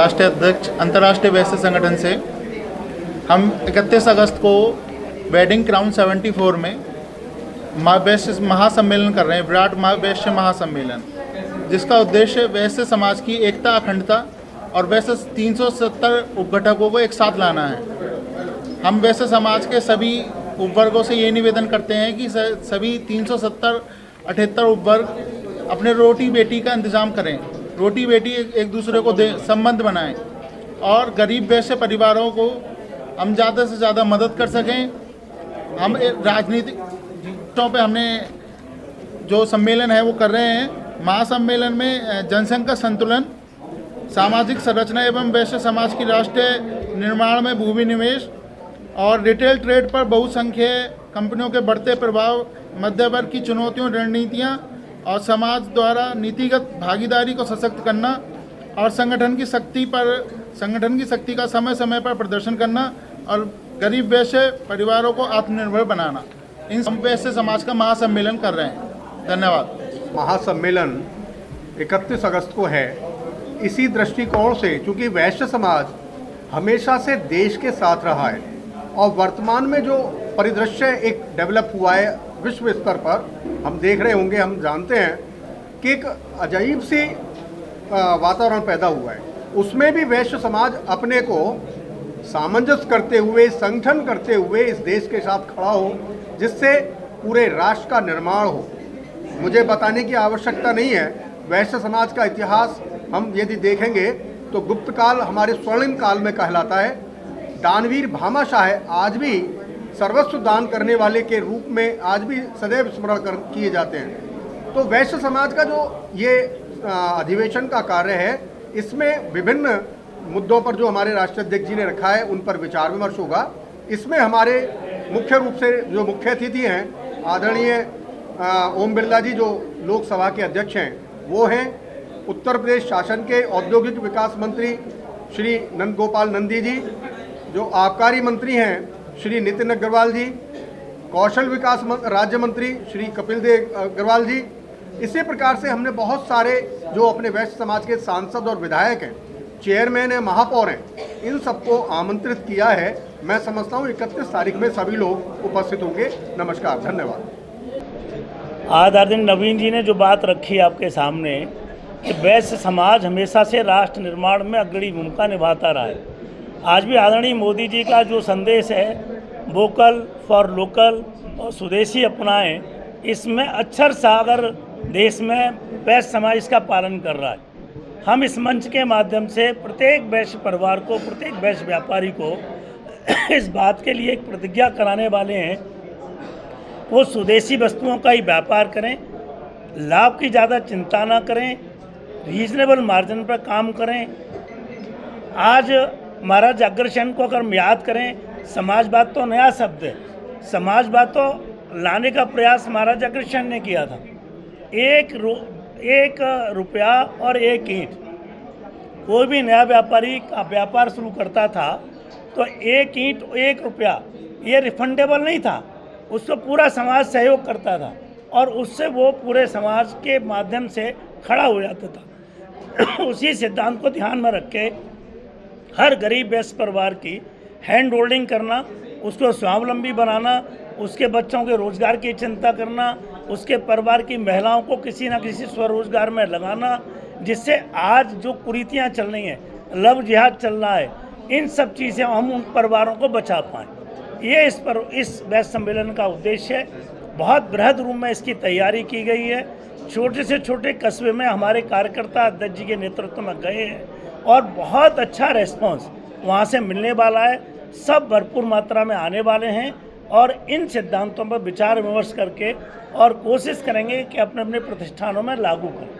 राष्ट्रीय अध्यक्ष अंतर्राष्ट्रीय वैश्य संगठन से हम 31 अगस्त को वेडिंग क्राउन 74 में वैश्य महासम्मेलन कर रहे हैं, विराट वैश्य महासम्मेलन, जिसका उद्देश्य वैश्य समाज की एकता, अखंडता और वैश्य 370 उपघटकों को एक साथ लाना है। हम वैश्य समाज के सभी उपवर्गों से ये निवेदन करते हैं कि सभी 378 उपवर्ग अपने रोटी बेटी का इंतज़ाम करें, रोटी बेटी एक दूसरे को संबंध बनाएं और गरीब वैश्य परिवारों को हम ज़्यादा से ज़्यादा मदद कर सकें। हम राजनीतिक पे हमने जो सम्मेलन है वो कर रहे हैं। महासम्मेलन में जनसंख्या संतुलन, सामाजिक संरचना एवं वैश्य समाज की राष्ट्रीय निर्माण में भूमि निवेश और रिटेल ट्रेड पर बहुसंख्यक कंपनियों के बढ़ते प्रभाव, मध्य वर्ग की चुनौतियों, रणनीतियाँ और समाज द्वारा नीतिगत भागीदारी को सशक्त करना और संगठन की शक्ति का समय समय पर प्रदर्शन करना और गरीब वैश्य परिवारों को आत्मनिर्भर बनाना, इन वैश्य समाज का महासम्मेलन कर रहे हैं। धन्यवाद। महासम्मेलन 31 अगस्त को है। इसी दृष्टिकोण से, चूँकि वैश्य समाज हमेशा से देश के साथ रहा है और वर्तमान में जो परिदृश्य एक डेवलप हुआ है विश्व स्तर पर, हम देख रहे होंगे, हम जानते हैं कि एक अजीब सी वातावरण पैदा हुआ है। उसमें भी वैश्य समाज अपने को सामंजस्य करते हुए, संगठन करते हुए इस देश के साथ खड़ा हो, जिससे पूरे राष्ट्र का निर्माण हो। मुझे बताने की आवश्यकता नहीं है, वैश्य समाज का इतिहास हम यदि देखेंगे तो गुप्त काल हमारे स्वर्णिम काल में कहलाता है। दानवीर भामाशाह आज भी सर्वस्व दान करने वाले के रूप में आज भी सदैव स्मरण किए जाते हैं। तो वैश्य समाज का जो ये अधिवेशन का कार्य है, इसमें विभिन्न मुद्दों पर जो हमारे राष्ट्रीय अध्यक्ष जी ने रखा है उन पर विचार विमर्श होगा। इसमें हमारे मुख्य रूप से जो मुख्य अतिथि हैं, आदरणीय ओम बिरला जी जो लोकसभा के अध्यक्ष हैं, वो हैं उत्तर प्रदेश शासन के औद्योगिक विकास मंत्री श्री नंद गोपाल नंदी जी, जो आबकारी मंत्री हैं श्री नितिन अग्रवाल जी, कौशल विकास राज्य मंत्री श्री कपिल देव अग्रवाल जी। इसी प्रकार से हमने बहुत सारे जो अपने वैश्य समाज के सांसद और विधायक हैं, चेयरमैन हैं, महापौर हैं, इन सबको आमंत्रित किया है। मैं समझता हूँ 31 तारीख में सभी लोग उपस्थित होंगे। नमस्कार, धन्यवाद। आदरणीय नवीन जी ने जो बात रखी आपके सामने कि वैश्य समाज हमेशा से राष्ट्र निर्माण में अग्रणी भूमिका निभाता रहा है। आज भी आदरणीय मोदी जी का जो संदेश है, वोकल फॉर लोकल और स्वदेशी अपनाएं, इसमें अक्षर सागर देश में वैश्य समाज इसका पालन कर रहा है। हम इस मंच के माध्यम से प्रत्येक वैश्य परिवार को, प्रत्येक वैश्य व्यापारी को इस बात के लिए एक प्रतिज्ञा कराने वाले हैं, वो स्वदेशी वस्तुओं का ही व्यापार करें, लाभ की ज़्यादा चिंता ना करें, रीजनेबल मार्जिन पर काम करें। आज महाराज अग्रसेन को अगर हम याद करें, समाजवाद तो नया शब्द है, समाजवाद तो लाने का प्रयास महाराज अग्रसेन ने किया था। एक रुपया और एक ईंट, कोई भी नया व्यापारी का व्यापार शुरू करता था तो एक ईंट एक रुपया ये रिफंडेबल नहीं था, उसको पूरा समाज सहयोग करता था और उससे वो पूरे समाज के माध्यम से खड़ा हो जाता था। उसी सिद्धांत को ध्यान में रख के हर गरीब वैश्य परिवार की हैंड होल्डिंग करना, उसको स्वावलंबी बनाना, उसके बच्चों के रोजगार की चिंता करना, उसके परिवार की महिलाओं को किसी न किसी स्वरोजगार में लगाना, जिससे आज जो कुरीतियाँ चल रही हैं, लव जिहाद चल रहा है, इन सब चीज़ें हम उन परिवारों को बचा पाएँ। ये इस वैश्य सम्मेलन का उद्देश्य है। बहुत बृहद रूप में इसकी तैयारी की गई है। छोटे से छोटे कस्बे में हमारे कार्यकर्ता अध्यक्ष जी के नेतृत्व में गए हैं और बहुत अच्छा रेस्पॉन्स वहाँ से मिलने वाला है। सब भरपूर मात्रा में आने वाले हैं और इन सिद्धांतों पर विचार विमर्श करके और कोशिश करेंगे कि अपने अपने प्रतिष्ठानों में लागू करें।